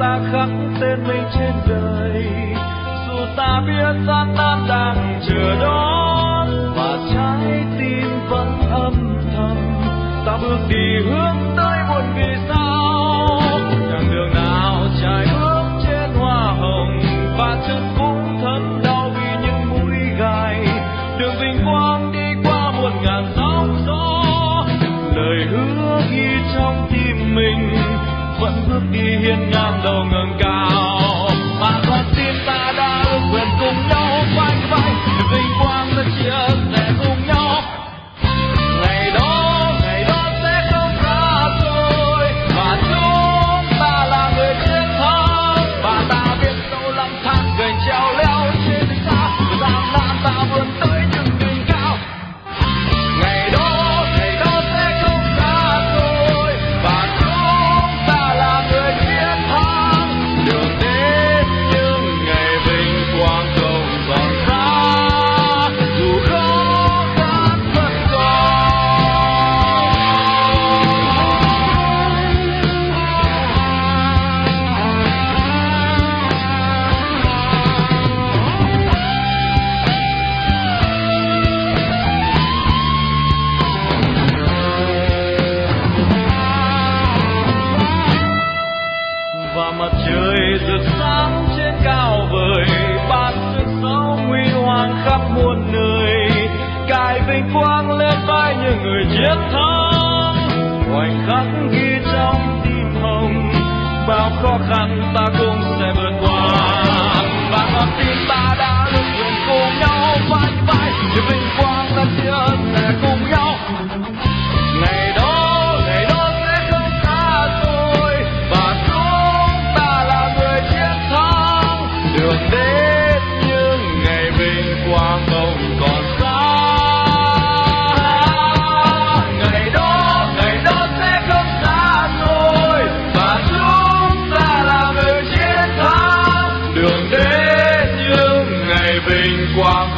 ta khắc tên mình trên đời. Dù ta biết gian nan đang chờ đón và trái tim vẫn âm thầm, ta bước đi hướng tới một vì sao. Chặng đường nào trải bước trên hoa hồng và chân cũng thấm đau vì những mũi gai. Đường vinh quang đi qua 1000 sóng gió, lời hứa ghi trong tim mình vẫn bước đi hiên ngang đầu ngẩng cao. Mà con tim ta đã ước nguyện cùng nhau vai vai, vinh quang và chia sẻ cùng nhau. Ngày đó sẽ không xa xôi và chúng ta là người chiến thắng. Và ta biết sâu lắm thang gành treo leo trên xa, gian nan ta vươn tới những đỉnh cao. Ngày đó sẽ không xa xôi và chúng ta là người chiến thắng. Đường đến những ngày vinh quang không còn xa, dù khó khăn vẫn còn. Và mặt trời rực sáng trên cao vời, ban sức sống huy hoàng khắp muôn nơi, cài vinh quang lên vai những người chiến thắng. Khoảnh khắc ghi trong tim hồng, bao khó khăn ta cũng sẽ vượt qua. Và con tim ta đã ước nguyện cùng nhau vai vai, để vinh quang ta chia sẻ cùng nhau. Ngày đó sẽ không xa xôi và chúng ta là người chiến thắng. Đường đến những ngày vinh quang không còn xa. Ngày đó sẽ không xa xôi và chúng ta là người chiến thắng. Đường đến những ngày vinh quang